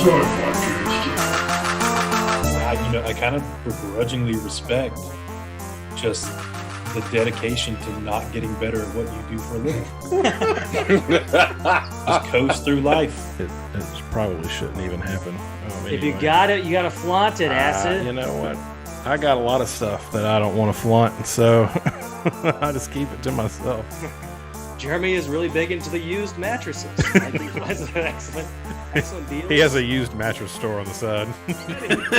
I kind of begrudgingly respect just the dedication to not getting better at what you do for a living. Just coast through life. It probably shouldn't even happen. If you got it, you got to flaunt it, Acid. You know what? I got a lot of stuff that I don't want to flaunt, and so I just keep it to myself. Jeremy is really big into the used mattresses. I think that's an excellent deal. He has a used mattress store on the side.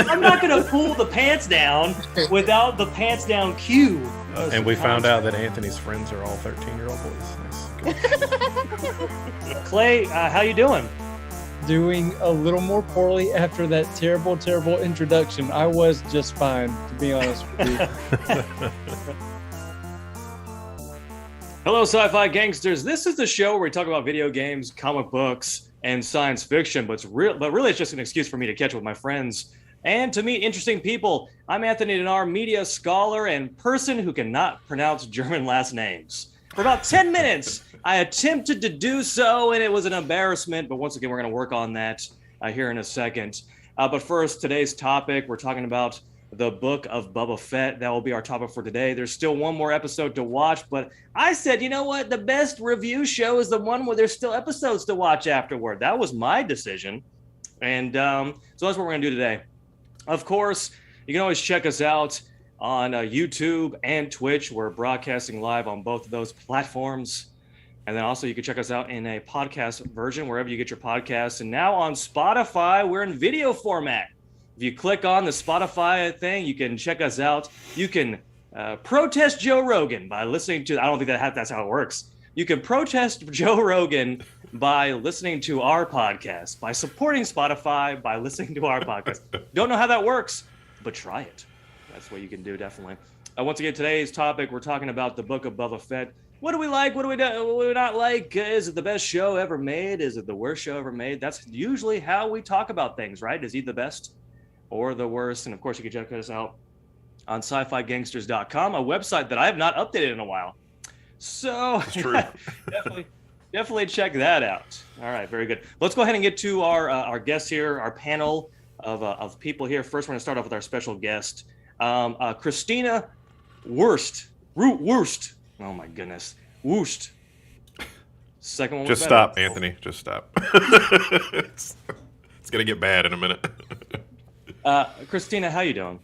I'm not going to pull the pants down without the pants down cue. And we found out that Anthony's friends are all 13-year-old boys. Nice. Clay, how you doing? Doing a little more poorly after that terrible introduction. I was just fine, to be honest with you. Hello, Sci-Fi Gangsters. This is the show where we talk about video games, comic books, and science fiction, but really it's just an excuse for me to catch up with my friends and to meet interesting people. I'm Anthony Denar, media scholar and person who cannot pronounce German last names. For about 10 minutes, I attempted to do so, and it was an embarrassment, but once again, we're going to work on that here in a second. But first, today's topic, we're talking about the Book of Boba Fett. That will be our topic for today. There's still one more episode to watch, but I said, you know what? The best review show is the one where there's still episodes to watch afterward. That was my decision. And so that's what we're going to do today. Of course, you can always check us out on YouTube and Twitch. We're broadcasting live on both of those platforms. And then also you can check us out in a podcast version, wherever you get your podcasts. And now on Spotify, we're in video format. If you click on the Spotify thing, you can check us out. You can protest Joe Rogan by listening to, I don't think that's how it works. You can protest Joe Rogan by listening to our podcast, by supporting Spotify, by listening to our podcast. Don't know how that works, but try it. That's what you can do, definitely. Once again, today's topic, we're talking about the Book of Boba Fett. What do we like? What do we not like? Is it the best show ever made? Is it the worst show ever made? That's usually how we talk about things, right? Is he the best or the worst? And of course, you can check us out on SciFiGangsters.com, a website that I have not updated in a while. So That's true. definitely check that out. All right, very good. Let's go ahead and get to our guests here, our panel of people here. First, we're going to start off with our special guest, Christina Wurst. Oh my goodness, Wurst. Second one. Just stop, Anthony. Just stop. It's gonna get bad in a minute. Christina, how you doing?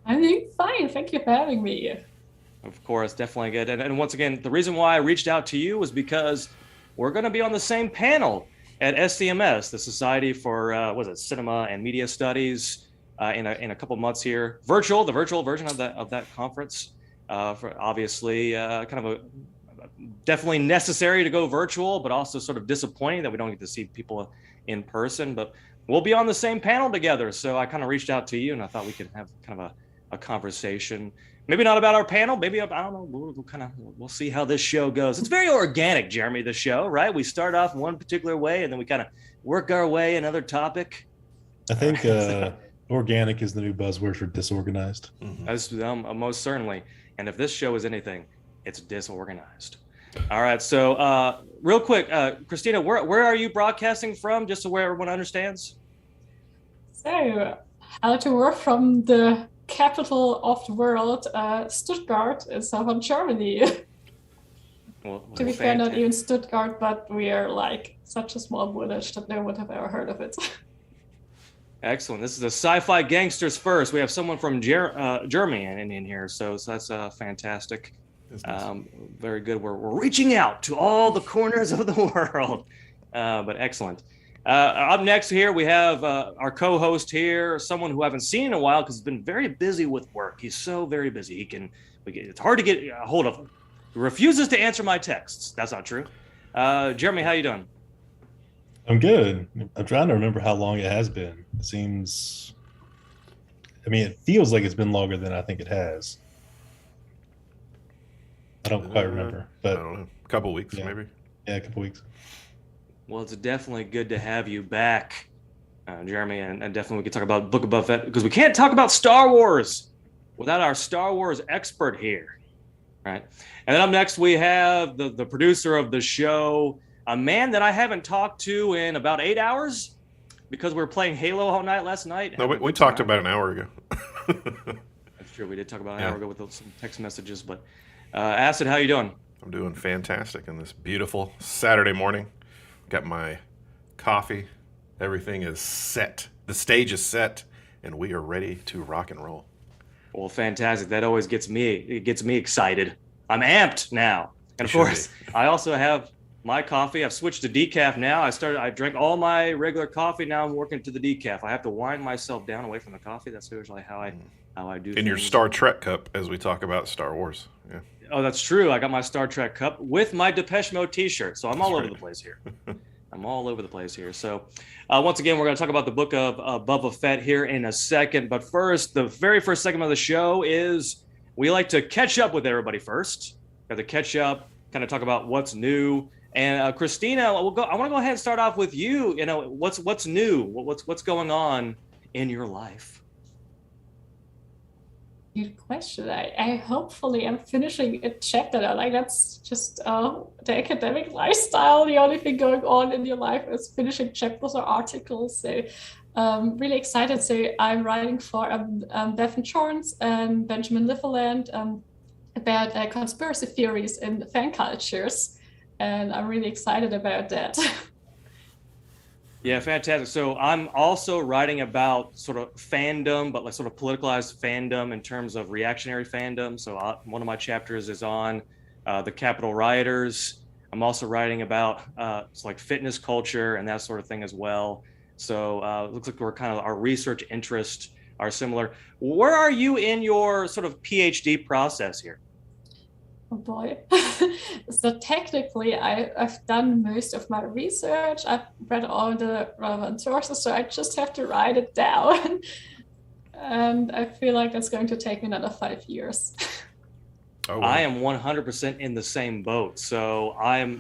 I'm doing fine. Thank you for having me. Of course, definitely good. And once again, the reason why I reached out to you was because we're going to be on the same panel at SCMS, the Society for Cinema and Media Studies, in a couple months here. The virtual version of that conference. For obviously, kind of a definitely necessary to go virtual, but also sort of disappointing that we don't get to see people in person. But we'll be on the same panel together. So I kind of reached out to you, and I thought we could have kind of a conversation. Maybe not about our panel. Maybe, I don't know. We'll see how this show goes. It's very organic, Jeremy, the show, right? We start off one particular way, and then we kind of work our way another topic. I think organic is the new buzzword for disorganized. Mm-hmm. That's most certainly. And if this show is anything, it's disorganized. All right. So real quick, Christina, where are you broadcasting from, just so where everyone understands? So, how to work from the capital of the world, Stuttgart in southern Germany. Well, to be fair, not even Stuttgart, but we are like such a small village that no one would have ever heard of it. Excellent. This is the Sci-Fi Gangsters first. We have someone from Germany in here, so that's fantastic. Very good. We're reaching out to all the corners of the world, but excellent. Up next here, we have our co-host here, someone who I haven't seen in a while because he's been very busy with work. He's so very busy. It's hard to get a hold of him. He refuses to answer my texts. That's not true. Jeremy, how you doing? I'm good. I'm trying to remember how long it has been. It feels like it's been longer than I think it has. I don't quite remember, but I don't know. A couple weeks, maybe. Yeah, a couple weeks. Well, it's definitely good to have you back, Jeremy, and definitely we can talk about Book of Boba Fett, because we can't talk about Star Wars without our Star Wars expert here, right? And then up next, we have the producer of the show, a man that I haven't talked to in about 8 hours, because we were playing Halo all night last night. No, Having a we good talked time. about an hour ago. That's true. We did talk about an Yeah. hour ago with some text messages. But Acid, how you doing? I'm doing fantastic on this beautiful Saturday morning. Got my coffee. Everything is set. The stage is set, and we are ready to rock and roll. Well, fantastic. That always gets me excited. I'm amped now. And of You should course, I also have my coffee. I've switched to decaf now. I drank all my regular coffee. Now I'm working to the decaf. I have to wind myself down away from the coffee. That's usually how I do In your things. Star Trek cup, as we talk about Star Wars. Yeah. Oh, that's true. I got my Star Trek cup with my Depeche Mode t-shirt. So I'm all over right. the place here. I'm all over the place here. So once again, we're going to talk about the Book of Boba Fett here in a second. But first, the very first segment of the show is we like to catch up with everybody first. Got to catch up, kind of talk about what's new. And Christina, I want to go ahead and start off with you. You know, what's new? What's going on in your life? Good question. I hopefully am finishing a chapter now. Like that's just the academic lifestyle. The only thing going on in your life is finishing chapters or articles. So really excited. So I'm writing for Bevan Chorns and Benjamin Liverland about conspiracy theories in fan cultures. And I'm really excited about that. Yeah, fantastic. So I'm also writing about sort of fandom, but like sort of politicalized fandom in terms of reactionary fandom. So one of my chapters is on the Capitol rioters. I'm also writing about like fitness culture and that sort of thing as well. So it looks like our research interests are similar. Where are you in your sort of PhD process here? Oh boy. So technically, I've done most of my research. I've read all the relevant sources, so I just have to write it down. And I feel like it's going to take me another 5 years. Oh, wow. I am 100% in the same boat. So I'm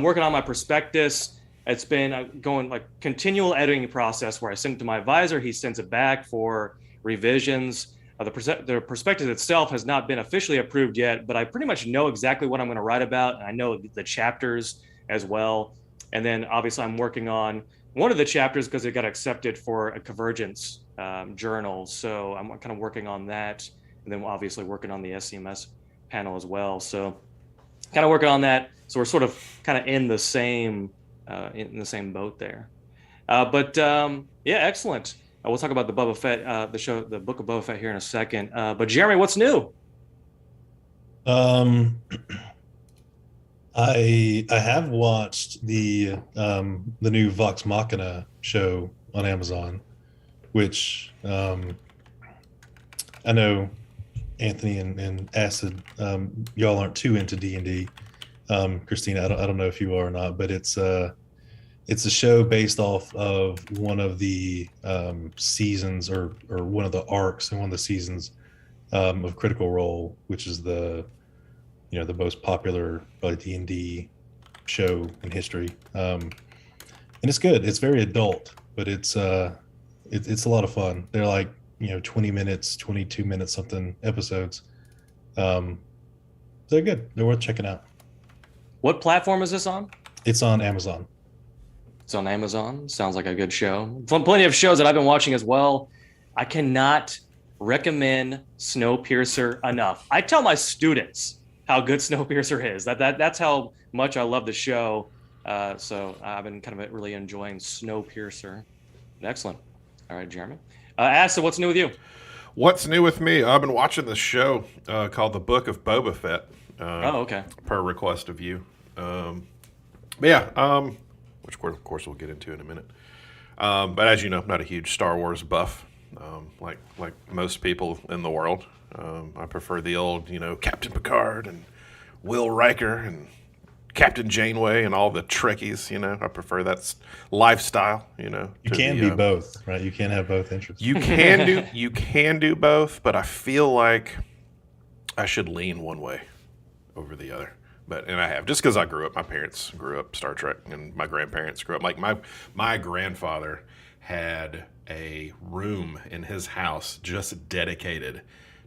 working on my prospectus. It's been going like continual editing process where I send it to my advisor. He sends it back for revisions. The prospectus itself has not been officially approved yet, but I pretty much know exactly what I'm going to write about. And I know the chapters as well. And then obviously I'm working on one of the chapters because it got accepted for a convergence journal. So I'm kind of working on that. And then obviously working on the SCMS panel as well. So kind of working on that. So we're sort of kind of in the same boat there. Yeah, excellent. We'll talk about the Boba Fett, the Book of Boba Fett here in a second. But Jeremy, what's new? I have watched the new Vox Machina show on Amazon, which I know Anthony and Acid, y'all aren't too into D&D. Christina, I don't know if you are or not, but it's a show based off of one of the seasons or one of the arcs in one of the seasons of Critical Role, which is the most popular probably D&D show in history. And it's good. It's very adult, but it's a lot of fun. They're like 20 minutes, 22 minutes something episodes. They're good. They're worth checking out. What platform is this on? It's on Amazon. It's on Amazon. Sounds like a good show. Plenty of shows that I've been watching as well. I cannot recommend Snowpiercer enough. I tell my students how good Snowpiercer is. That's how much I love the show. So I've been kind of really enjoying Snowpiercer. Excellent. All right, Jeremy. Acid, what's new with you? What's new with me? I've been watching this show called The Book of Boba Fett. Okay. Per request of you. Which of course we'll get into in a minute. But as you know, I'm not a huge Star Wars buff, like most people in the world. I prefer the old, Captain Picard and Will Riker and Captain Janeway and all the Trekkies. I prefer that lifestyle. You can be both, right? You can have both interests. You can do both, but I feel like I should lean one way over the other. And I have, just because I grew up. My parents grew up Star Trek, and my grandparents grew up. Like my grandfather had a room in his house just dedicated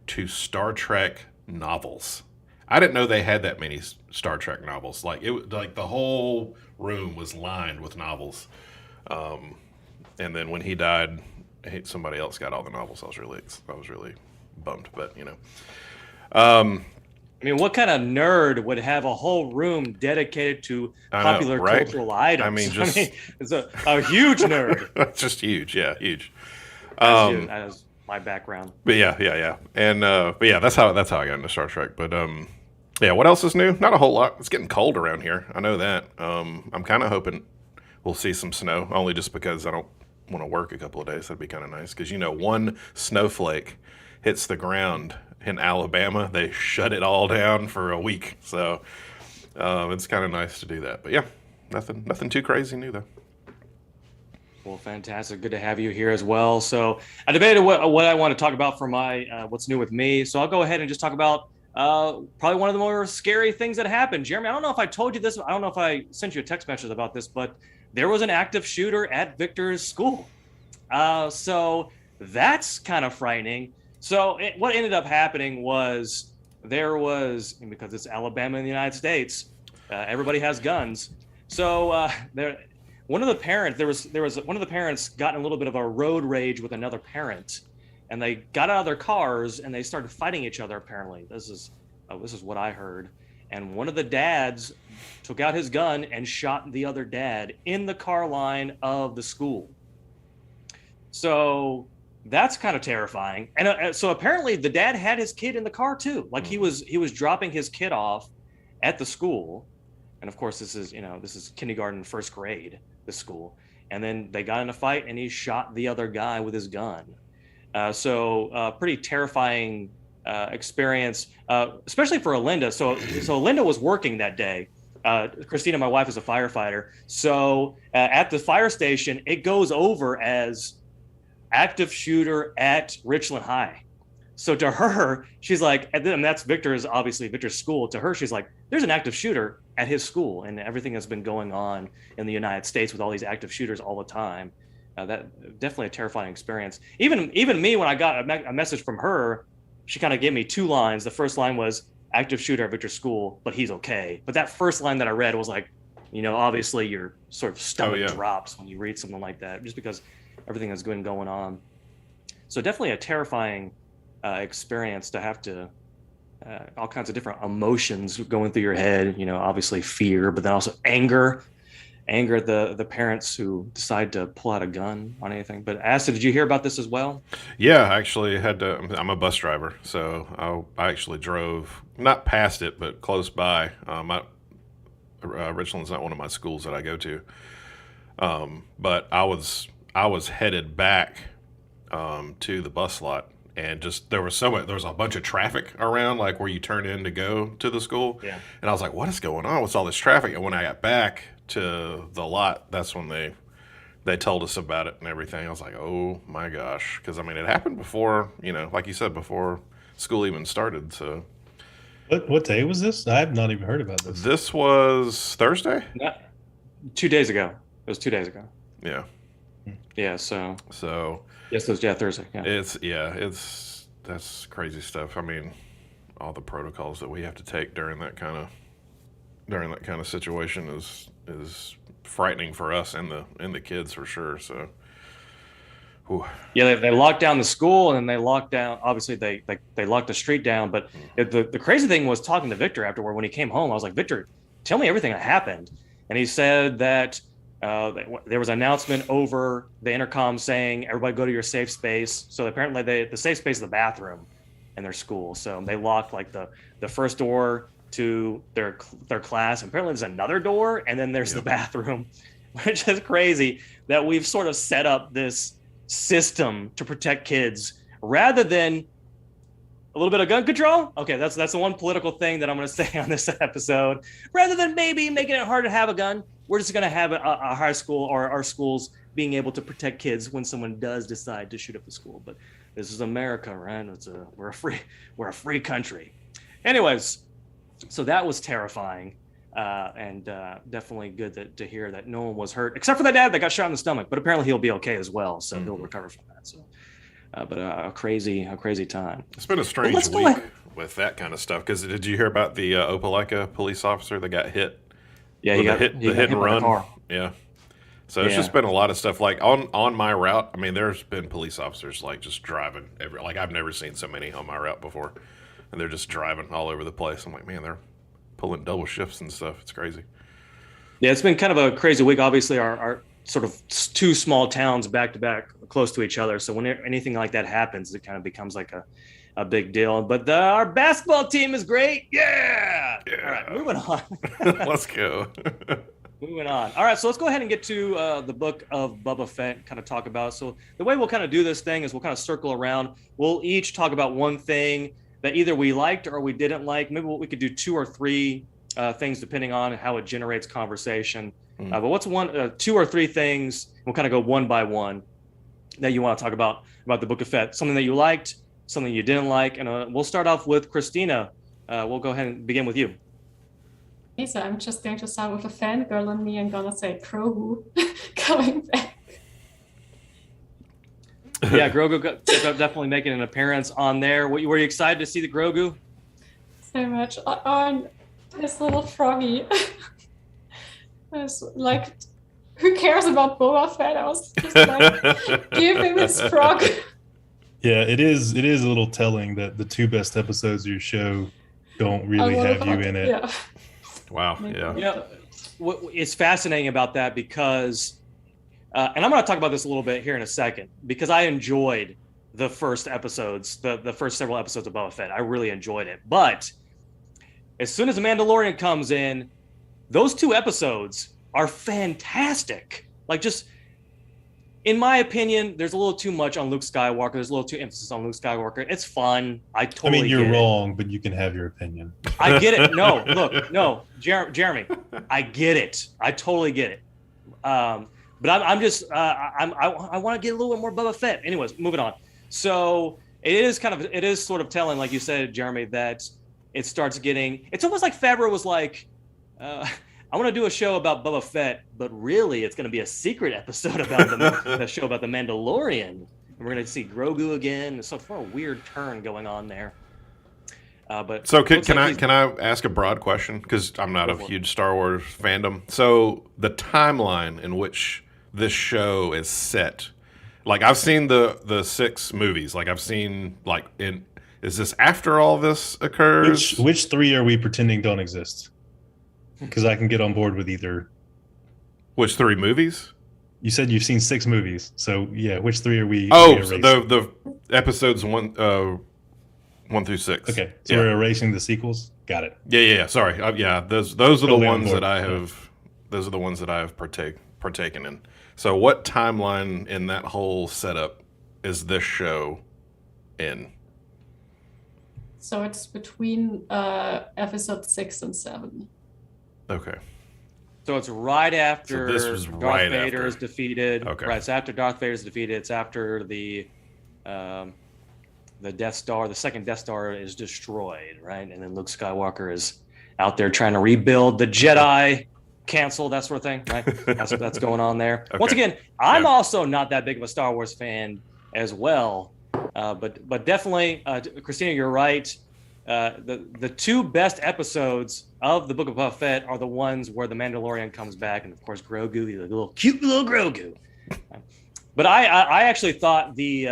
to Star Trek novels. I didn't know they had that many Star Trek novels. Like the whole room was lined with novels. And then when he died, somebody else got all the novels. I was really bummed, but I mean, what kind of nerd would have a whole room dedicated to I know, popular right? cultural items? I mean, just it's a huge nerd. just huge, yeah, huge. That is my background. But yeah, and but yeah, that's how I got into Star Trek. But yeah, what else is new? Not a whole lot. It's getting cold around here. I know that. I'm kind of hoping we'll see some snow, only just because I don't want to work a couple of days. That'd be kind of nice because one snowflake hits the ground in Alabama, they shut it all down for a week. So it's kind of nice to do that. But yeah, nothing too crazy new though. Well, fantastic. Good to have you here as well. So I debated what I want to talk about for my what's new with me. So I'll go ahead and just talk about probably one of the more scary things that happened. Jeremy, I don't know if I told you this. I don't know if I sent you a text message about this, but there was an active shooter at Victor's school. So that's kind of frightening. So what ended up happening was because it's Alabama in the United States, everybody has guns. So one of the parents got in a little bit of a road rage with another parent, and they got out of their cars and they started fighting each other. Apparently, this is what I heard. And one of the dads took out his gun and shot the other dad in the car line of the school. So that's kind of terrifying. And so apparently the dad had his kid in the car too. Like he was dropping his kid off at the school. And of course this is kindergarten, first grade, this school. And then they got in a fight and he shot the other guy with his gun. So pretty terrifying experience, especially for Linda. So Linda was working that day. Christina, my wife, is a firefighter. So at the fire station, it goes over as active shooter at Richland High. So to her, she's like, and that's Victor's school. To her, she's like, there's an active shooter at his school, and everything that's been going on in the United States with all these active shooters all the time. That definitely a terrifying experience. Even me, when I got a message from her, she kind of gave me two lines. The first line was active shooter at Victor's school, but he's okay. But that first line that I read was like, obviously your sort of stomach drops when you read something like that, just because everything that's been going on. So definitely a terrifying experience to have to all kinds of different emotions going through your head. Obviously fear, but then also anger at the parents who decide to pull out a gun on anything. But Acid, did you hear about this as well? Yeah, I actually I'm a bus driver, so I actually drove not past it, but close by. Richland's not one of my schools that I go to, but I was headed back to the bus lot, and just there was a bunch of traffic around, like where you turn in to go to the school. Yeah. And I was like, what is going on? What's all this traffic? And when I got back to the lot, that's when they told us about it and everything. I was like, oh my gosh, because it happened before, like you said, before school even started. So what day was this? I have not even heard about this. This was Thursday? 2 days ago. It was 2 days ago. Yeah. Yeah. So yes, it was Thursday. Yeah. That's crazy stuff. All the protocols that we have to take during that kind of situation is frightening for us and the kids for sure. So, whew. Yeah, they locked down the school, and then they locked down. Obviously, they locked the street down. But the crazy thing was talking to Victor afterward when he came home. I was like, Victor, tell me everything that happened. And he said that there was an announcement over the intercom saying everybody go to your safe space. So apparently the safe space is the bathroom in their school. So they locked like the first door to their class. Apparently there's another door, and then there's the bathroom, which is crazy that we've sort of set up this system to protect kids rather than a little bit of gun control. Okay, that's the one political thing that I'm going to say on this episode. Rather than maybe making it hard to have a gun, we're just going to have a high school or our schools being able to protect kids when someone does decide to shoot up the school. But this is America, right? We're a free country. Anyways, so that was terrifying, and definitely good to hear that no one was hurt except for the dad that got shot in the stomach. But apparently he'll be okay as well, so he'll recover from that. So, but a crazy time. It's been a strange week with that kind of stuff. Because did you hear about the Opelika police officer that got hit? Yeah, he got hit and run. Car. Yeah, So it's just been a lot of stuff like on my route. I mean, there's been police officers like just driving like I've never seen so many on my route before, and they're just driving all over the place. I'm like, man, they're pulling double shifts and stuff. It's crazy. Yeah, it's been kind of a crazy week. Obviously, our sort of two small towns back to back, close to each other. So when anything like that happens, it kind of becomes like a big deal. But our basketball team is great. Yeah. All right, moving on. Let's go. Moving on. All right, so let's go ahead and get to the Book of Boba Fett, kind of talk about. So the way we'll kind of do this thing is we'll kind of circle around. We'll each talk about one thing that either we liked or we didn't like. Maybe we could do 2 or 3 things depending on how it generates conversation. But what's 2 or 3 things? We'll kind of go one by one that you want to talk about the Book of Fett. Something that you liked, something you didn't like, and we'll start off with Christina. We'll go ahead and begin with you. Okay, so I'm just going to start with a fangirl in me and gonna say Grogu coming back. Yeah, Grogu definitely making an appearance on there. Were you excited to see the Grogu? So much on this little froggy. I was like, who cares about Boba Fett? I was just like, give him his frog. Yeah, it is a little telling that the 2 best episodes of your show don't really have you in it. Yeah. Wow. Yeah. You know, it's fascinating about that because, and I'm going to talk about this a little bit here in a second, because I enjoyed the first episodes, the first several episodes of Boba Fett. I really enjoyed it. But as soon as The Mandalorian comes in, those 2 episodes are fantastic. Like, just, in my opinion, there's a little too much on Luke Skywalker. There's a little too emphasis on Luke Skywalker. It's fun. I totally you're get it. wrong, but you can have your opinion. I get it. No, look, no, Jeremy, I get it. I totally get it. But I'm just, I want to get a little bit more Boba Fett. Anyways, moving on. So it is sort of telling, like you said, Jeremy, that it starts getting, it's almost like Favreau was like, I want to do a show about Boba Fett, but really it's going to be a secret episode about the show about the Mandalorian. And we're going to see Grogu again. So for a weird turn going on there. But so can I ask a broad question? Because I'm not a huge Star Wars fandom. So the timeline in which this show is set, like I've seen the 6 movies. Like I've seen is this after all this occurs? Which 3 are we pretending don't exist? Because I can get on board with either. Which 3 movies? You said you've seen 6 movies, so yeah. Which 3 are we? Oh, so the episodes 1 through 6. Okay, so we're erasing the sequels. Got it. Yeah. Sorry. Yeah, those are the ones that I have. Those are the ones that I have partaken in. So, what timeline in that whole setup is this show in? So it's between episode 6 and 7. Okay. So it's right after Darth Vader is defeated. Okay. Right, it's after Darth Vader is defeated. It's after the Death Star, the second Death Star is destroyed, right? And then Luke Skywalker is out there trying to rebuild the Jedi Council, that sort of thing, right? That's going on there. Okay. Once again, I'm also not that big of a Star Wars fan as well, but definitely, Christina, you're right. The 2 best episodes of the Book of Boba Fett are the ones where the Mandalorian comes back, and of course Grogu, the little cute little Grogu. But I actually thought the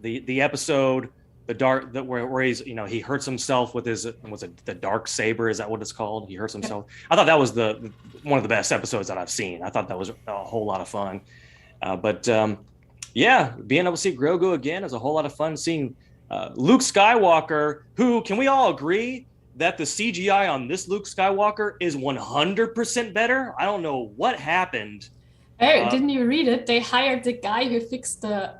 episode, where he's, he hurts himself with his, the dark saber, is that what it's called? He hurts himself. I thought that was one of the best episodes that I've seen. I thought that was a whole lot of fun. Yeah, being able to see Grogu again is a whole lot of fun. Seeing Luke Skywalker, who, can we all agree that the CGI on this Luke Skywalker is 100% better? I don't know what happened. Hey, didn't you read it? They hired the guy who fixed the...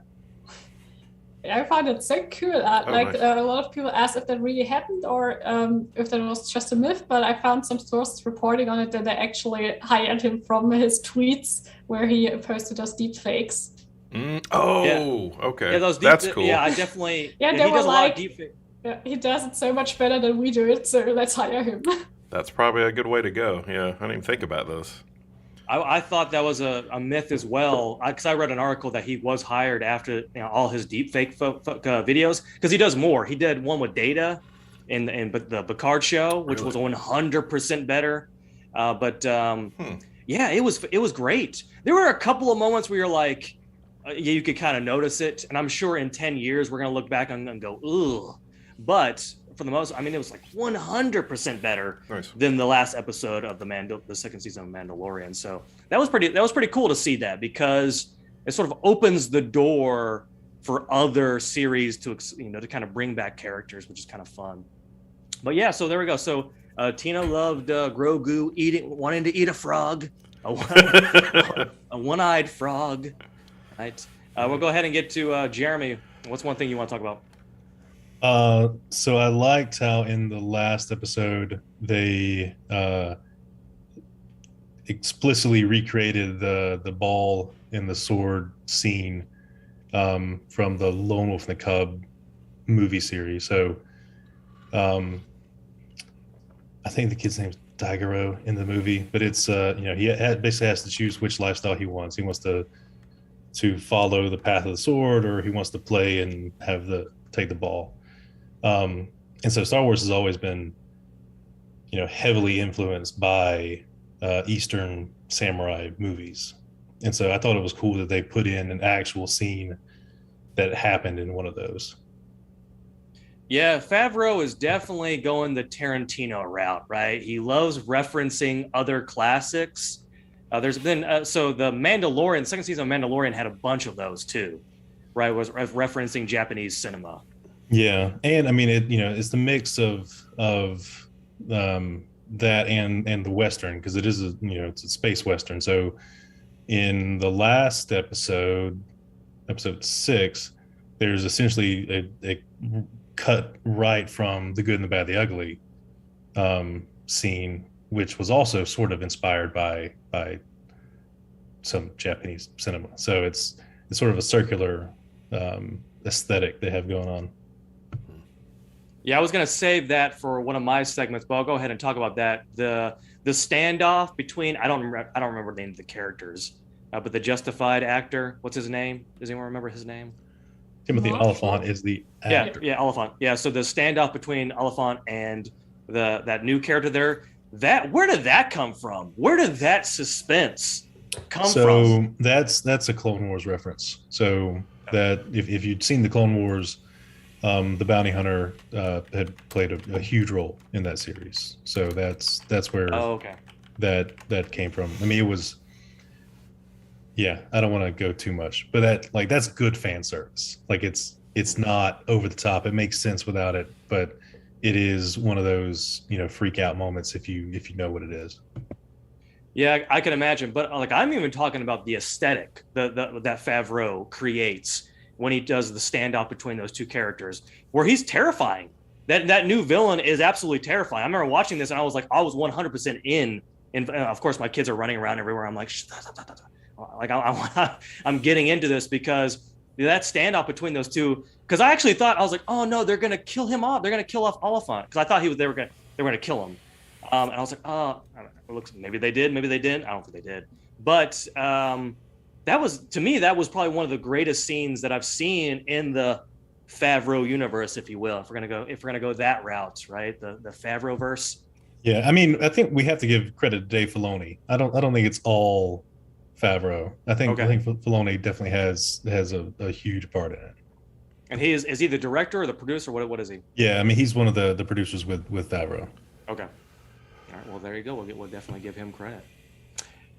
I found it so cool. Nice. A lot of people asked if that really happened or if that was just a myth, but I found some sources reporting on it that they actually hired him from his tweets where he posted those deep fakes. Okay. Yeah, that's cool. Yeah, I definitely. Yeah, he they were does a lot of like, deep. Yeah, he does it so much better than we do it, so let's hire him. That's probably a good way to go. Yeah, I didn't even think about those. I thought that was a myth as well, because I read an article that he was hired after all his deep fake videos, because he does more. He did one with Data in the Picard show, which was 100% better. Yeah, it was great. There were a couple of moments where you're like, yeah, you could kind of notice it, and I'm sure in 10 years we're gonna look back and go, ugh. But for the most, I mean, it was like 100% better than the last episode of the second season of Mandalorian. So that was pretty cool to see that, because it sort of opens the door for other series to kind of bring back characters, which is kind of fun. But yeah, so there we go. So Tina loved Grogu wanting to eat a frog, a one-eyed frog. Right. We'll go ahead and get to Jeremy. What's one thing you want to talk about? So I liked how in the last episode they explicitly recreated the ball and the sword scene from the Lone Wolf and the Cub movie series. So I think the kid's name's Daigoro in the movie, but it's he basically has to choose which lifestyle he wants. He wants to follow the path of the sword, or he wants to play and take the ball. And so Star Wars has always been, heavily influenced by Eastern samurai movies. And so I thought it was cool that they put in an actual scene that happened in one of those. Yeah, Favreau is definitely going the Tarantino route, right? He loves referencing other classics. There's been so the Mandalorian, second season of Mandalorian had a bunch of those too, right? Was referencing Japanese cinema. Yeah, and I mean it's the mix of that and the Western, because it is it's a space Western. So in the last episode 6, there's essentially a cut right from The Good and the Bad, the Ugly scene, which was also sort of inspired by some Japanese cinema. So it's sort of a circular aesthetic they have going on. Yeah, I was going to save that for one of my segments, but I'll go ahead and talk about that. The standoff between I don't remember the name of the characters, but the Justified actor, what's his name? Does anyone remember his name? Timothy Olyphant is the actor. Yeah, Olyphant. Yeah, so the standoff between Olyphant and that new character there, where did that come from? Where did that suspense come from? So that's a Clone Wars reference. So that if you'd seen the Clone Wars, the bounty hunter had played a huge role in that series. So that's where that came from. I mean, it was. Yeah, I don't want to go too much, but that's good fan service. Like it's not over the top. It makes sense without it, but it is one of those freak out moments if you know what it is. Yeah, I can imagine. But I'm even talking about the aesthetic that Favreau creates when he does the standoff between those two characters, where he's terrifying. That new villain is absolutely terrifying. I remember watching this and I was 100% in. And of course, my kids are running around everywhere. I'm like, I'm getting into this because that standoff between those two. Because I actually thought, I was like, oh no, they're gonna kill him off. They're gonna kill off Oliphant, because I thought they were gonna kill him. And I was like, oh, it looks, maybe they did, maybe they didn't. I don't think they did. But that was probably one of the greatest scenes that I've seen in the Favreau universe, if you will. If we're gonna go that route, right? The Favreau verse. Yeah, I mean, I think we have to give credit to Dave Filoni. I don't think it's all Favreau. I think Filoni definitely has a huge part in it. And is he the director or the producer? What is he? Yeah, I mean, he's one of the producers with Favreau. Okay. All right. Well, there you go. We'll definitely give him credit.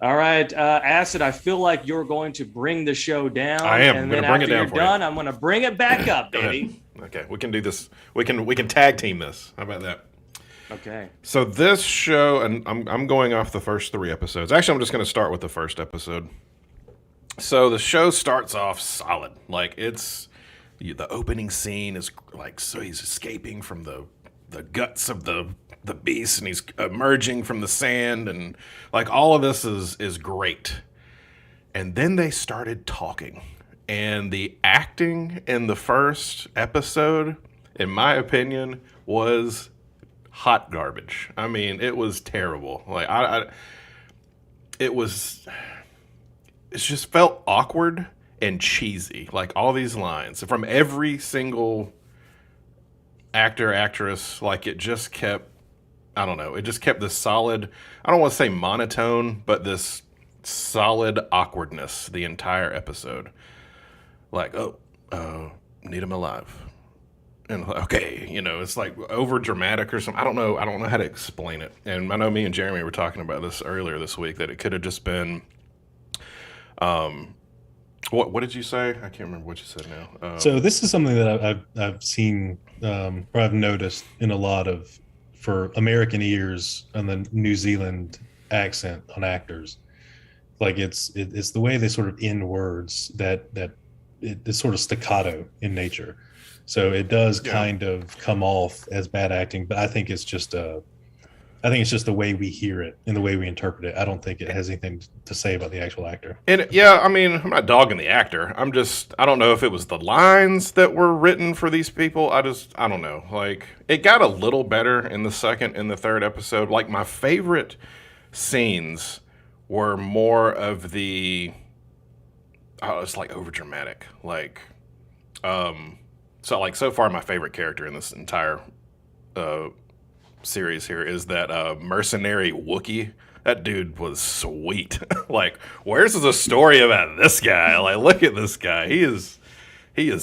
All right, Acid. I feel like you're going to bring the show down. I am. And I'm then bring it after down you're for done, you. I'm going to bring it back up, baby. Okay, we can do this. We can tag team this. How about that? Okay. So this show, and I'm going off the first 3 episodes. Actually, I'm just going to start with the first episode. So the show starts off solid. Like the opening scene is so he's escaping from the guts of the beast, and he's emerging from the sand, and all of this is great. And then they started talking, and the acting in the first episode, in my opinion, was hot garbage. I mean, it was terrible. It just felt awkward and cheesy. All these lines from every single actor, actress, it just kept. I don't know. It just kept this solid, I don't want to say monotone, but this solid awkwardness the entire episode. Like, need him alive. And okay, it's like over dramatic or something. I don't know how to explain it. And I know me and Jeremy were talking about this earlier this week, that it could have just been, what did you say? I can't remember what you said now. So this is something that I've seen, or I've noticed in a lot of, for American ears and the New Zealand accent on actors. Like it's the way they sort of end words that it's sort of staccato in nature. So it does kind of come off as bad acting, but I think it's just the way we hear it and the way we interpret it. I don't think it has anything to say about the actual actor. And I mean, I'm not dogging the actor. I don't know if it was the lines that were written for these people. I don't know. Like, it got a little better in the second and the third episode. Like, my favorite scenes were more of the, it's like over dramatic. Like, so far my favorite character in this entire series here is that mercenary Wookiee. That dude was sweet. Like, where's the story about this guy? Like, look at this guy. He is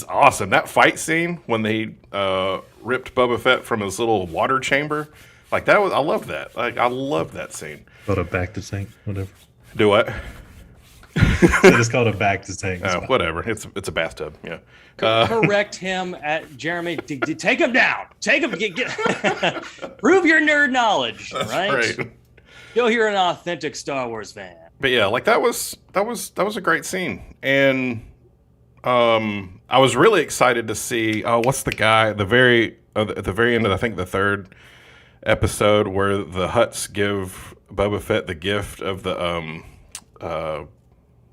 awesome. That fight scene when they ripped Boba Fett from his little water chamber, like I loved that. Like, I love that scene. Called a back to tank, whatever. Do what? It's called a back to tank. Oh, whatever. It's a bathtub. Yeah. Correct him at Jeremy. Take him down. Take him. Prove your nerd knowledge. Right. You'll hear an authentic Star Wars fan. But yeah, like that was a great scene, and I was really excited to see. Oh, what's the guy? At the very end of, I think, the third episode, where the Hutts give Boba Fett the gift of the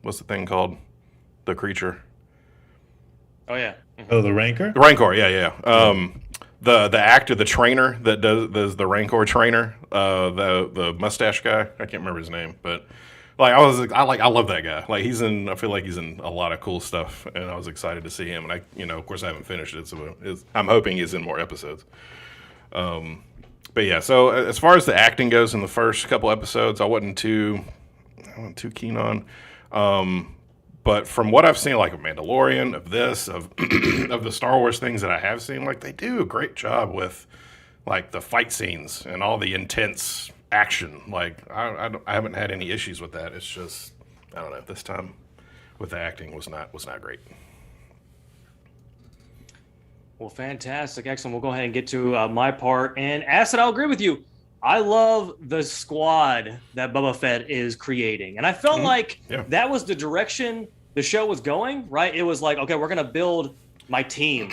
what's the thing called? The creature. Oh yeah. Oh, the Rancor? The Rancor, yeah. The actor, the trainer that does the Rancor trainer, the mustache guy. I can't remember his name, but like I love that guy. Like I feel like he's in a lot of cool stuff, and I was excited to see him. And of course I haven't finished it, so I'm hoping he's in more episodes. But yeah, so as far as the acting goes in the first couple episodes, I wasn't too keen on. But from what I've seen, like of Mandalorian, of this, of the Star Wars things that I have seen, like they do a great job with like the fight scenes and all the intense action. Like I haven't had any issues with that. It's just, I don't know, this time with the acting was not great. Well, fantastic, excellent. We'll go ahead and get to my part. And Acid, I'll agree with you. I love the squad that Boba Fett is creating. And I felt like that was the direction the show was going, right? It was like, okay, we're going to build my team.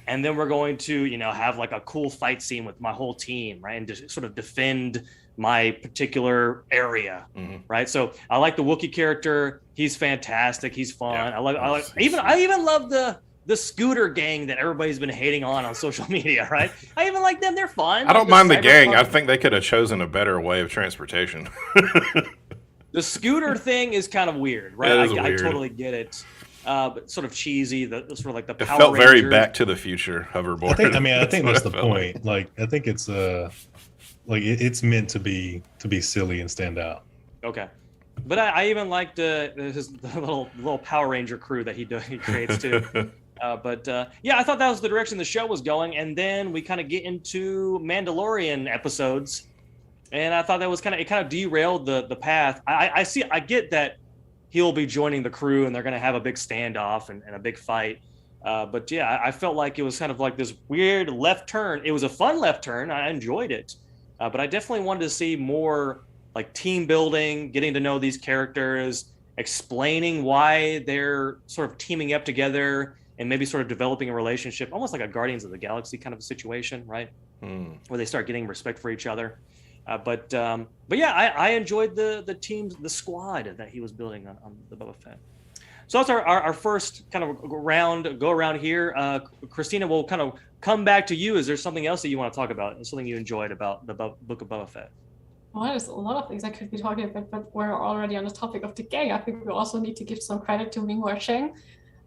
And then we're going to, have like a cool fight scene with my whole team, right? And just sort of defend my particular area, right? So I like the Wookiee character. He's fantastic. He's fun. Yeah, I even love the scooter gang that everybody's been hating on social media, right? I even like them. They're fun. I don't mind the gang. I think they could have chosen a better way of transportation. The scooter thing is kind of weird, right? I totally get it. But sort of cheesy, the sort of like the Power It felt very Ranger. Back to the Future hoverboard. I think that's the point. Like, I think it's it's meant to be silly and stand out. Okay. But I even liked the little Power Ranger crew that he creates too. I thought that was the direction the show was going, and then we kind of get into Mandalorian episodes, and I thought that was kind of derailed the path. I get that he'll be joining the crew, and they're going to have a big standoff and a big fight. I felt like it was kind of like this weird left turn. It was a fun left turn. I enjoyed it, but I definitely wanted to see more like team building, getting to know these characters, explaining why they're sort of teaming up together, and maybe sort of developing a relationship, almost like a Guardians of the Galaxy kind of a situation, right? Where they start getting respect for each other. I enjoyed the teams, the squad that he was building on the Boba Fett. So that's our first kind of go around here. Christina, we'll kind of come back to you. Is there something else that you want to talk about? Something you enjoyed about the Book of Boba Fett? Well, there's a lot of things I could be talking about, but we're already on the topic of the gang. I think we also need to give some credit to Ming-Hua Cheng.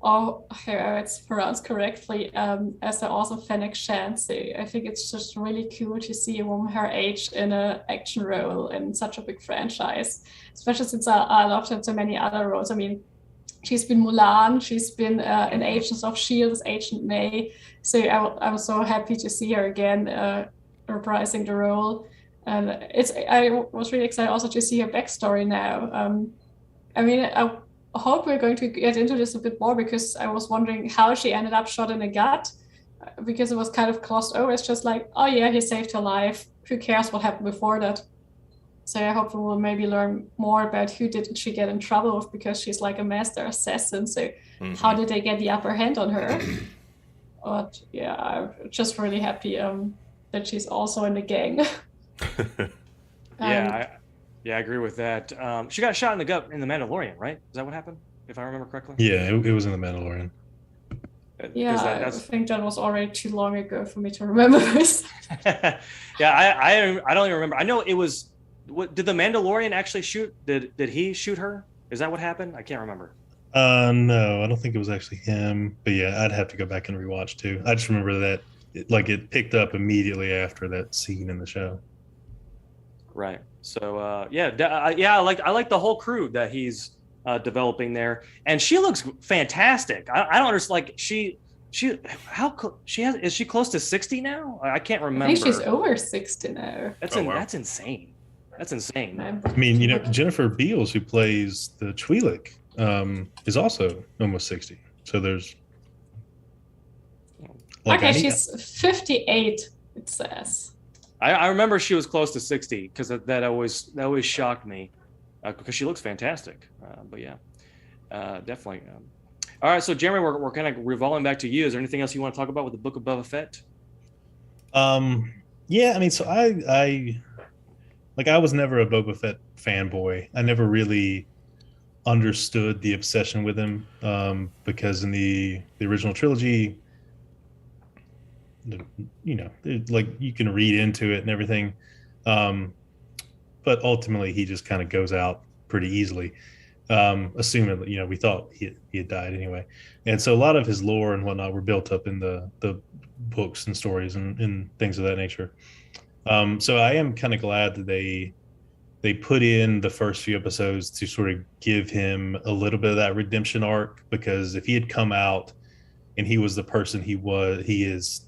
or however it's pronounced correctly, as an awesome Fennec Shand. So I think it's just really cool to see a woman her age in an action role in such a big franchise, especially since I loved her in so many other roles. I mean, she's been Mulan, she's been in Agents of S.H.I.E.L.D. as Agent May. So I was so happy to see her again reprising the role. And I was really excited also to see her backstory now. I mean, I hope we're going to get into this a bit more, because I was wondering how she ended up shot in the gut, because it was kind of glossed over. It's just like, oh yeah, he saved her life. Who cares what happened before that? So I hope we will maybe learn more about who did she get in trouble with, because she's like a master assassin. So how did they get the upper hand on her? But yeah, I'm just really happy that she's also in the gang. Yeah, I agree with that. She got shot in the gut in The Mandalorian, right? Is that what happened, if I remember correctly? Yeah, it was in The Mandalorian. Yeah, I think that was already too long ago for me to remember this. Yeah, I don't even remember. I know it was. Did The Mandalorian actually shoot? Did he shoot her? Is that what happened? I can't remember. No, I don't think it was actually him. But yeah, I'd have to go back and rewatch too. I just remember that it picked up immediately after that scene in the show. Right. So I like the whole crew that he's developing there, and she looks fantastic. I don't understand. Like is she close to 60 now? I can't remember. I think she's over 60 now. That's insane. That's insane. I mean, Jennifer Beals, who plays the Twi'lek, is also almost 60. So there's. She's 58. It says. I remember she was close to 60, because that always shocked me, because she looks fantastic. But yeah, definitely. All right, so Jeremy, we're kind of revolving back to you. Is there anything else you want to talk about with the Book of Boba Fett? Yeah, I mean, so I was never a Boba Fett fanboy. I never really understood the obsession with him, because in the original trilogy, like you can read into it and everything, but ultimately he just kind of goes out pretty easily, assuming that we thought he had died anyway. And so a lot of his lore and whatnot were built up in the books and stories and things of that nature. So I am kind of glad that they put in the first few episodes to sort of give him a little bit of that redemption arc, because if he had come out and he was the person he is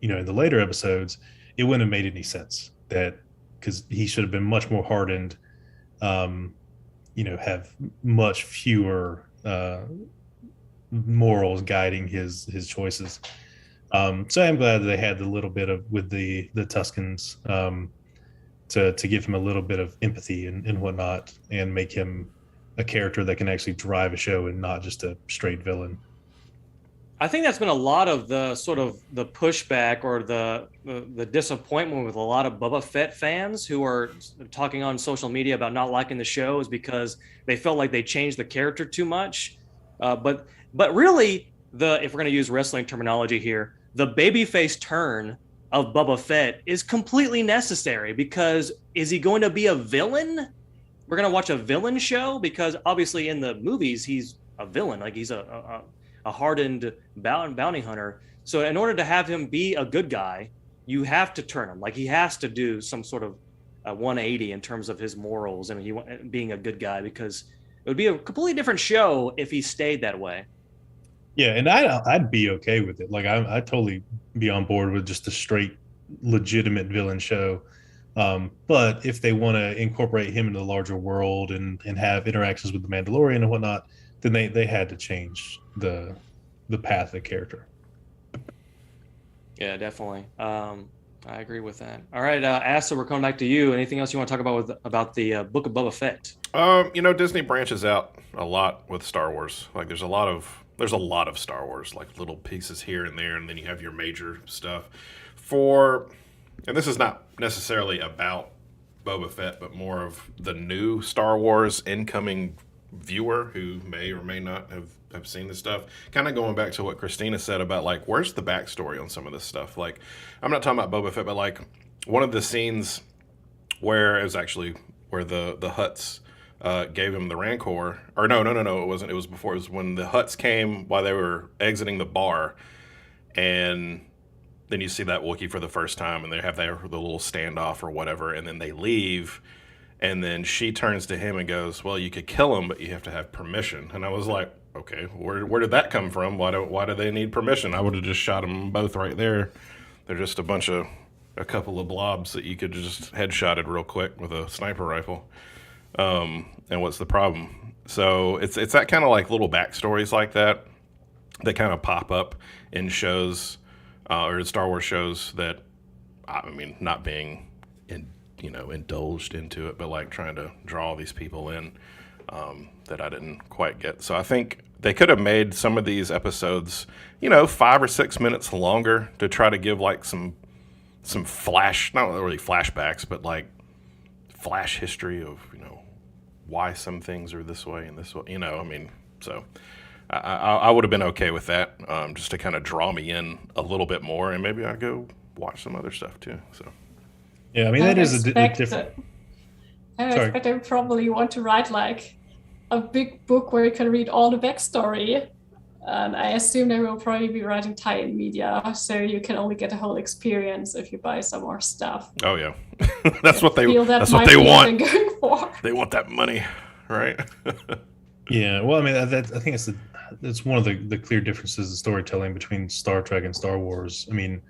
in the later episodes, it wouldn't have made any sense, because he should have been much more hardened, have much fewer morals guiding his choices. So I'm glad that they had a little bit of with the Tuskens, to give him a little bit of empathy and whatnot, and make him a character that can actually drive a show and not just a straight villain. I think that's been a lot of the sort of the pushback or the disappointment with a lot of Boba Fett fans who are talking on social media about not liking the show, is because they felt like they changed the character too much. But really, if we're going to use wrestling terminology here, the babyface turn of Boba Fett is completely necessary, because is he going to be a villain? We're going to watch a villain show, because obviously in the movies he's a villain, like he's a hardened bounty hunter. So in order to have him be a good guy, you have to turn him. Like he has to do some sort of 180 in terms of his morals and being a good guy, because it would be a completely different show if he stayed that way. Yeah, and I'd be okay with it. Like I'd totally be on board with just a straight, legitimate villain show. But if they want to incorporate him into the larger world and have interactions with the Mandalorian and whatnot, then they had to change the path of the character. Yeah, definitely. I agree with that. All right, Asa, we're coming back to you. Anything else you want to talk about the Book of Boba Fett? Disney branches out a lot with Star Wars. Like there's a lot of Star Wars, like little pieces here and there, and then you have your major stuff. And this is not necessarily about Boba Fett, but more of the new Star Wars incoming viewer who may or may not have seen this stuff. Kind of going back to what Christina said about like, where's the backstory on some of this stuff? Like, I'm not talking about Boba Fett, but like one of the scenes where it was actually where the Hutts gave him the Rancor. Or no, it wasn't. It was before. It was when the Hutts came while they were exiting the bar, and then you see that Wookiee for the first time, and they have the little standoff or whatever, and then they leave, and then she turns to him and goes, "Well, you could kill him, but you have to have permission." And I was like, "Okay, where did that come from? Why do they need permission? I would have just shot them both right there. They're just a couple of blobs that you could just headshotted real quick with a sniper rifle. And what's the problem?" So it's that kind of like little backstories like that kind of pop up in shows or in Star Wars shows that, I mean, not being indulged into it, but like trying to draw all these people in that I didn't quite get. So I think they could have made some of these episodes, 5 or 6 minutes longer to try to give like some flash, not really flashbacks, but like flash history of, why some things are this way and this way, so I would have been okay with that, just to kind of draw me in a little bit more, and maybe I'd go watch some other stuff too. So yeah, I mean, that is a different. I expect they probably want to write like a big book where you can read all the backstory. And I assume they will probably be writing tie-in media, so you can only get the whole experience if you buy some more stuff. Oh yeah, that's what they want. Going for. They want that money, right? Yeah, well, I mean, I think it's one of the clear differences in storytelling between Star Trek and Star Wars. I mean,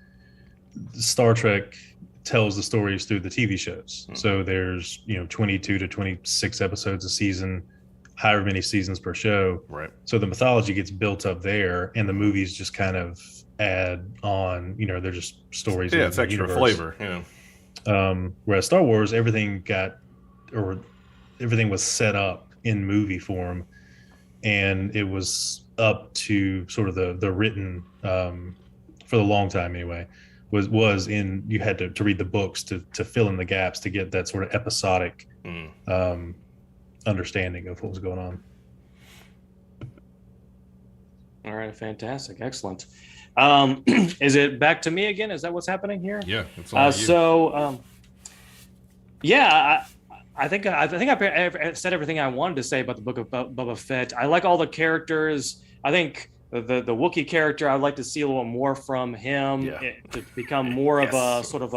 Star Trek tells the stories through the TV shows, so there's 22 to 26 episodes a season. However many seasons per show. Right. So the mythology gets built up there, and the movies just kind of add on, they're just stories. Yeah, it's extra flavor. Yeah. Whereas Star Wars, everything was set up in movie form, and it was up to sort of the written, for the long time anyway, was in, you had to read the books to fill in the gaps to get that sort of episodic, understanding of what was going on. All right, fantastic, excellent. Is it back to me again? Is that what's happening here? Yeah, it's all you. So, I think I said everything I wanted to say about the Book of Boba Fett. I like all the characters. I think the Wookiee character, I'd like to see a little more from him to become more of a sort of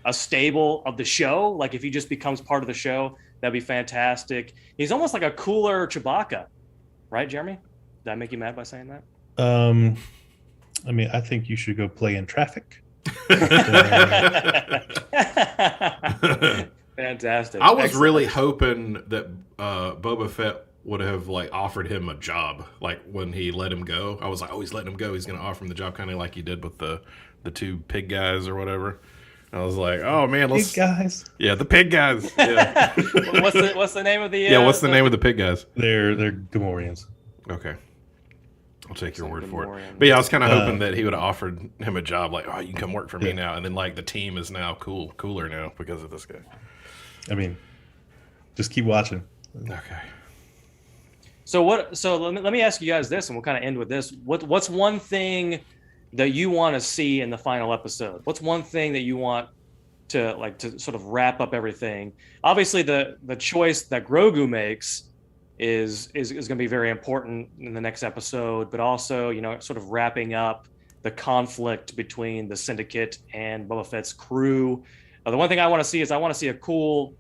a stable of the show. Like if he just becomes part of the show, that'd be fantastic. He's almost like a cooler Chewbacca, right, Jeremy? Did I make you mad by saying that? I mean, I think you should go play in traffic. Fantastic. I was really hoping that Boba Fett would have like offered him a job, like when he let him go. I was like, oh, he's letting him go. He's going to offer him the job, kind of like he did with the two pig guys or whatever. I was like, oh man, pig guys. Yeah, the pig guys. Yeah. what's the name of the? What's the name of the pig guys? They're Gamorreans. Okay, I'll take your word for it. But yeah, I was kind of hoping that he would have offered him a job, like, oh, you can come work for me now, and then like the team is now cooler now because of this guy. I mean, just keep watching. Okay. So let me ask you guys this, and we'll kind of end with this. What's one thing that you want to see in the final episode? What's one thing that you want to sort of wrap up everything? Obviously, the choice that Grogu makes is going to be very important in the next episode, but also, sort of wrapping up the conflict between the Syndicate and Boba Fett's crew. The one thing I want to see is I want to see a cool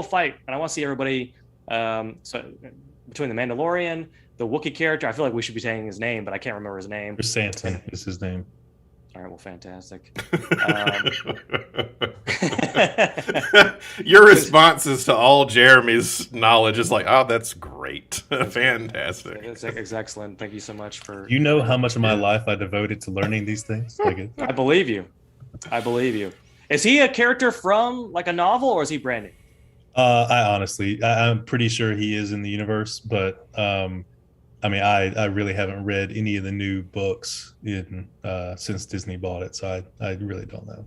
fight, and I want to see everybody. So between the Mandalorian, the Wookiee character, I feel like we should be saying his name, but I can't remember his name. Sanson is his name. All right, well, fantastic. Your responses to all Jeremy's knowledge is like, oh, that's great. Fantastic. It's excellent. Thank you so much for... You know how much of my life I devoted to learning these things? I believe you. Is he a character from like a novel, or is he brand new? I'm pretty sure he is in the universe, but I mean, I really haven't read any of the new books since Disney bought it, so I really don't know.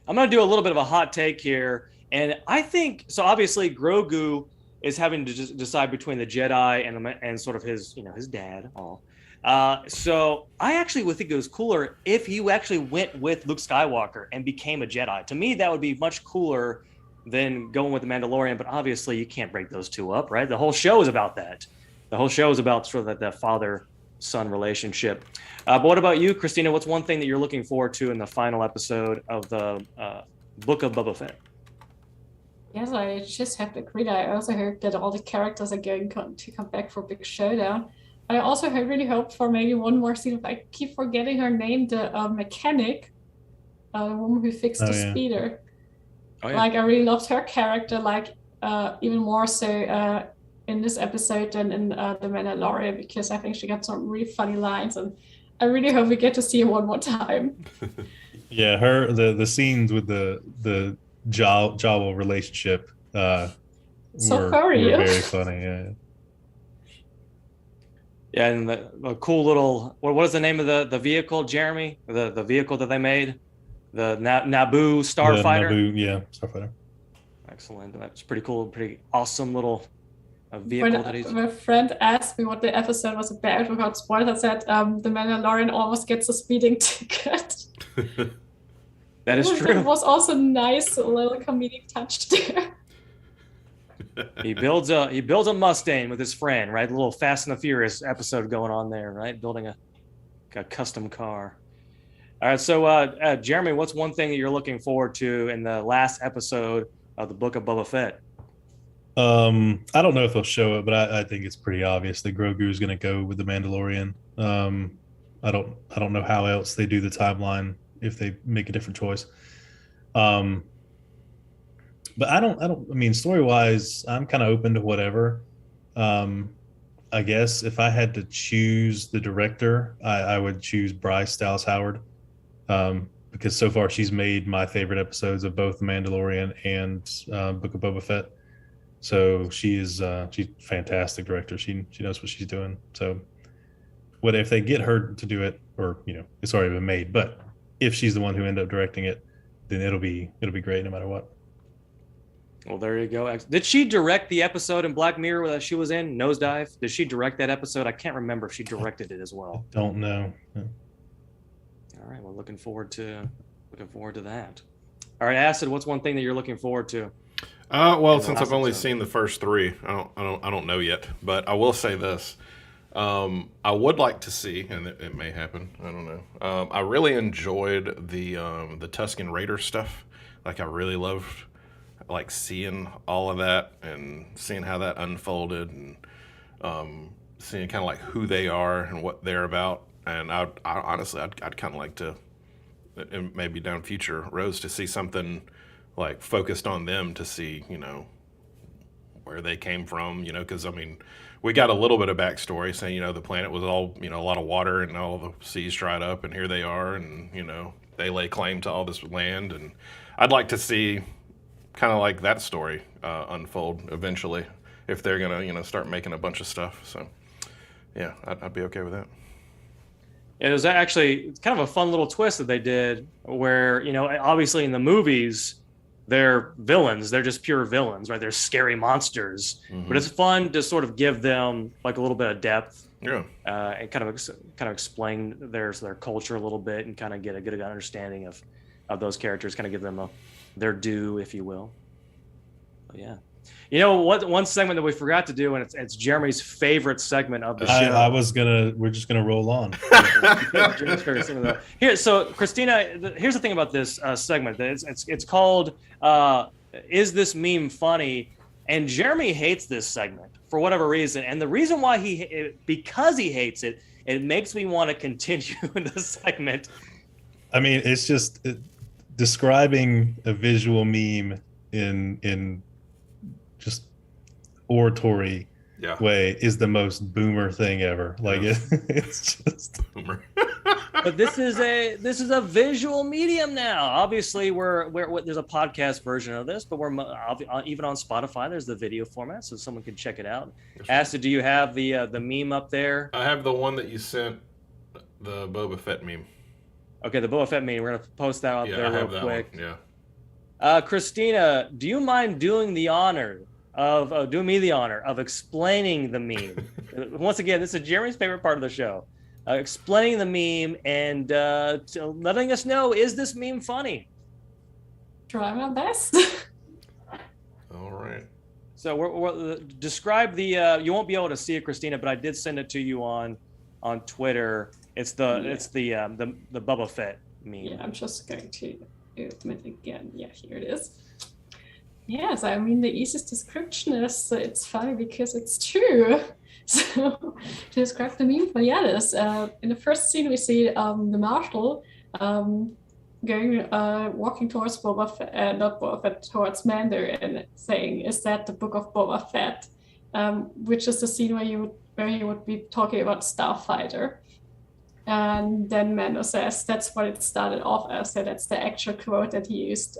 I'm going to do a little bit of a hot take here, and I think so. Obviously, Grogu is having to decide between the Jedi and sort of his dad. So I actually would think it was cooler if you actually went with Luke Skywalker and became a Jedi. To me, that would be much cooler than going with the Mandalorian. But obviously, you can't break those two up, right? The whole show is about that. The whole show is about sort of that father-son relationship. But what about you, Christina? What's one thing that you're looking forward to in the final episode of the Book of Boba Fett? Yes, I just have to agree. I also heard that all the characters are going to come back for Big Showdown. I also really hope for maybe one more scene. I keep forgetting her name, the mechanic, the woman who fixed the speeder. Oh, yeah. Like, I really loved her character, like even more so in this episode than in The Mandalorian, because I think she got some really funny lines, and I really hope we get to see her one more time. Yeah, the scenes with the Jawa relationship were very funny. Yeah. Yeah, and the cool little what is the name of the vehicle, Jeremy? The vehicle that they made, the Naboo starfighter. Starfighter. Excellent. That's pretty cool. Pretty awesome little vehicle that he's. My friend asked me what the episode was about. We got spoiled. I said the Mandalorian almost gets a speeding ticket. That is true. It was also nice, a little comedic touch there. He builds a Mustang with his friend, right? A little Fast and the Furious episode going on there, right? Building a custom car. All right, so Jeremy, what's one thing that you're looking forward to in the last episode of the Book of Boba Fett? I don't know if they'll show it, but I think it's pretty obvious that Grogu is going to go with the Mandalorian. I don't know how else they do the timeline if they make a different choice. But I mean, story-wise, I'm kind of open to whatever. I guess if I had to choose the director, I would choose Bryce Dallas Howard, because so far she's made my favorite episodes of both The Mandalorian and Book of Boba Fett. So she's a fantastic director. She knows what she's doing. So what if they get her to do it, or it's already been made, but if she's the one who ended up directing it, then it'll be great no matter what. Well, there you go. Did she direct the episode in Black Mirror that she was in, Nosedive? Did she direct that episode? I can't remember if she directed it as well. I don't know. Yeah. All right. Well, looking forward to that. All right, Acid. What's one thing that you're looking forward to? Well, since I've only seen the first three, I don't know yet. But I will say this: I would like to see, and it may happen. I don't know. I really enjoyed the Tusken Raider stuff. Like, I really loved seeing all of that and seeing how that unfolded, and seeing kind of like who they are and what they're about. And I honestly, I'd kind of like to, and maybe down future roads, to see something like focused on them, to see where they came from. Because I mean, we got a little bit of backstory saying the planet was all a lot of water, and all the seas dried up, and here they are, and they lay claim to all this land. And I'd like to see kind of like that story unfold eventually, if they're gonna start making a bunch of stuff. So yeah, I'd be okay with that. It was actually kind of a fun little twist that they did, where obviously in the movies they're villains, they're just pure villains, right? They're scary monsters. Mm-hmm. But it's fun to sort of give them like a little bit of depth, and kind of explain their culture a little bit, and kind of get a good understanding of those characters, kind of give them their due, if you will. But yeah. One segment that we forgot to do, and it's Jeremy's favorite segment of the show. We're just gonna roll on. Jeremy's favorite segment. Here, so Christina, here's the thing about this segment. It's called "Is This Meme Funny?" And Jeremy hates this segment for whatever reason, and the reason why because he hates it, it makes me want to continue in the segment. I mean, it's just describing a visual meme in just oratory way is the most boomer thing ever. Like it's just boomer. But this is a visual medium now. Obviously, we're there's a podcast version of this, but we're even on Spotify. There's the video format, so someone can check it out. Acid, do you have the meme up there? I have the one that you sent, the Boba Fett meme. Okay, the Boba Fett meme. We're gonna post that out there real quick. One. Yeah. Christina, do you mind doing me the honor of explaining the meme? Once again, this is Jeremy's favorite part of the show. Explaining the meme and letting us know, is this meme funny? Try my best. So describe the. You won't be able to see it, Christina, but I did send it to you on Twitter. It's the Boba Fett meme. Yeah, I'm just going to open it again. Yeah, here it is. Yes, I mean the easiest description is it's funny because it's true. So to describe the meme for Yanis, in the first scene we see the Marshal walking towards Boba Fett, not Boba Fett, towards Mando and saying, "Is that the Book of Boba Fett?" Which is the scene where he would be talking about Starfighter. And then Mando says that's what it started off as. So that's the actual quote that he used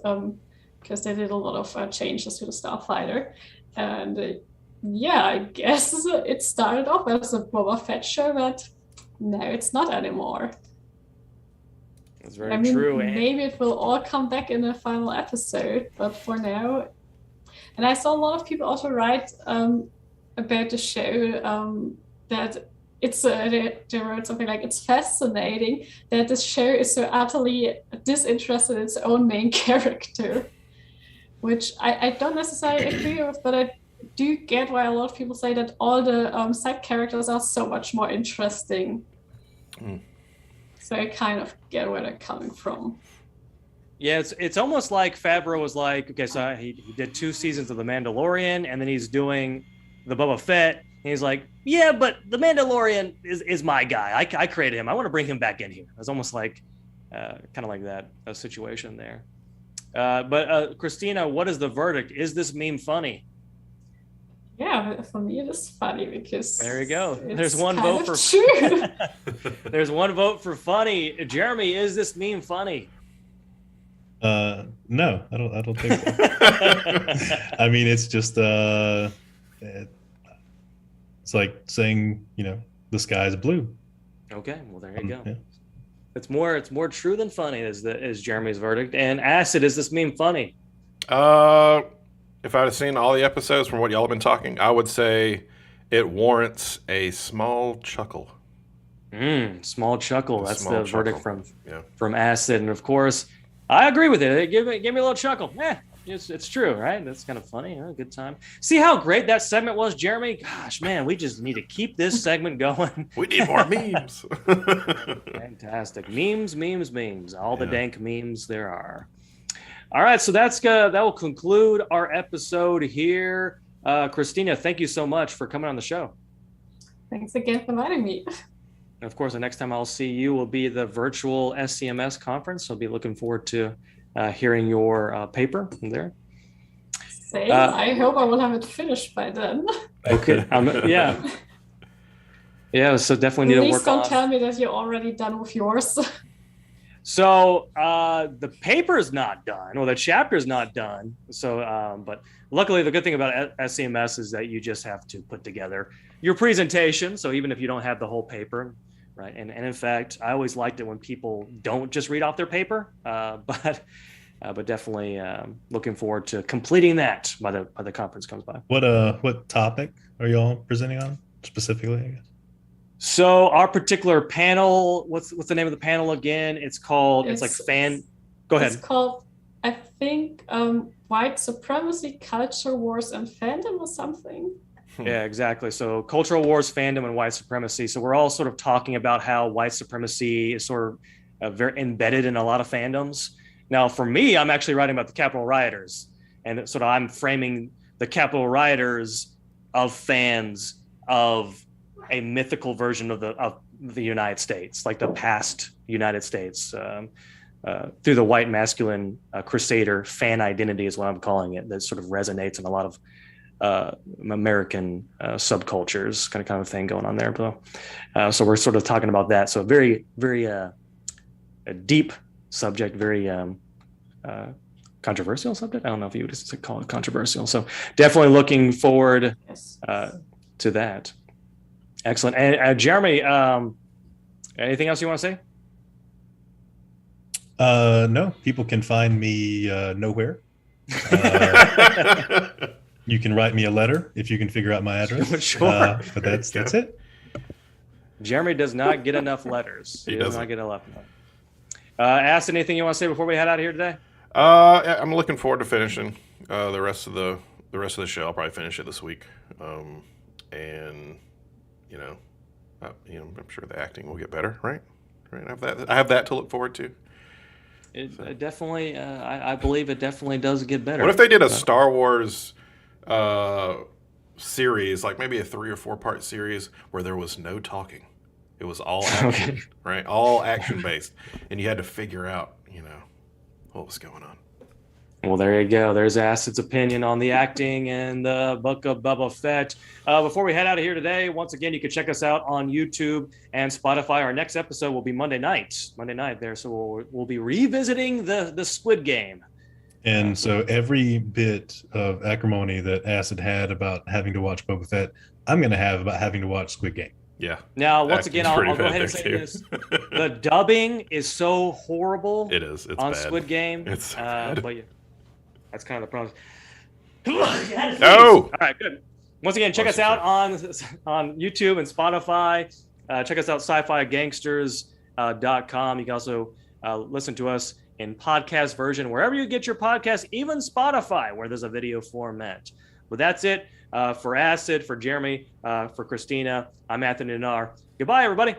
because they did a lot of changes to the Starfighter. And yeah, I guess it started off as a Boba Fett show, but no, it's not anymore. That's very true. Maybe it will all come back in the final episode, but for now. And I saw a lot of people also write about the show that it's they wrote something like, it's fascinating that this show is so utterly disinterested in its own main character, which I don't necessarily agree with, but I do get why a lot of people say that all the side characters are so much more interesting. So I kind of get where they're coming from. Yeah, it's almost like Favreau was like, okay, so he did 2 seasons of The Mandalorian, and then he's doing the Boba Fett, and he's like, yeah, but The Mandalorian is my guy. I created him. I want to bring him back in here. It's almost like kind of like that situation there. But Christina, what is the verdict? Is this meme funny? Yeah, for me it is funny because there you go. There's one vote for true. There's one vote for funny. Jeremy, is this meme funny? No, I don't think so. I mean, it's just it's like saying, the sky is blue. Okay, well there you go. Yeah. It's more true than funny is Jeremy's verdict. And Acid, is this meme funny? If I'd have seen all the episodes from what y'all have been talking, I would say it warrants a small chuckle. Small chuckle. That's the verdict Yeah. from Acid. And of course, I agree with it. Give me a little chuckle. It's true, right? That's kind of funny. Good time. See how great that segment was, Jeremy? Gosh, man, we just need to keep this segment going. We need more memes. Fantastic. Memes. All the dank memes there are. All right, so that will conclude our episode here. Christina, thank you so much for coming on the show. Thanks again for inviting me. And of course, the next time I'll see you will be the virtual SCMS conference. I'll be looking forward to hearing your paper there. Same. I hope I will have it finished by then. Okay. Yeah. Yeah. So definitely need to work on. Please don't tell me that you're already done with yours. So the paper's not done, or the chapter's not done. So, but luckily, the good thing about SCMS is that you just have to put together your presentation. So even if you don't have the whole paper, right? And in fact, I always liked it when people don't just read off their paper. But definitely looking forward to completing that by the conference comes by. What topic are y'all presenting on specifically, I guess? So our particular panel, what's the name of the panel again? It's called, it's like fan. Go ahead. It's called, I think, White Supremacy, Culture Wars, and Fandom or something. Yeah, exactly. So cultural wars, fandom, and white supremacy. So we're all sort of talking about how white supremacy is sort of very embedded in a lot of fandoms. Now, for me, I'm actually writing about the Capitol rioters, and sort of I'm framing the Capitol rioters of fans of a mythical version of the United States, like the past United States, through the white masculine crusader fan identity is what I'm calling it. That sort of resonates in a lot of American subcultures, kind of thing going on there. So we're sort of talking about that. So very, very a deep subject, very controversial subject. I don't know if you would just call it controversial. So definitely looking forward to that. Excellent. And Jeremy, anything else you want to say? No, people can find me nowhere. You can write me a letter if you can figure out my address. Sure. But that's it. Jeremy does not get enough letters. He does not get enough. Ask anything you want to say before we head out of here today? I'm looking forward to finishing the rest of the the rest of the show. I'll probably finish it this week, and I'm sure the acting will get better. Right. I have that to look forward to. It definitely, I believe it definitely does get better. What if they did a Star Wars series, like maybe a 3 or 4 part series where there was no talking? It was all action, right? All action based, and you had to figure out, what was going on. Well, there you go. There's Acid's opinion on the acting and the Book of Boba Fett. Before we head out of here today, once again, you can check us out on YouTube and Spotify. Our next episode will be Monday night there. So we'll be revisiting the Squid Game. And so every bit of acrimony that Acid had about having to watch Boba Fett, I'm going to have about having to watch Squid Game. Yeah. Now, once again, I'll go ahead there and say too. this. The dubbing is so horrible It is. It's on bad. Squid Game. It's so bad. But yeah, that's kind of the problem. No! All right, good. Once again, check us out on YouTube and Spotify. Check us out, SciFiGangsters.com. You can also listen to us in podcast version, wherever you get your podcast, even Spotify, where there's a video format. But that's it. For Acid, for Jeremy, for Christina, I'm Anthony Nanar. Goodbye, everybody.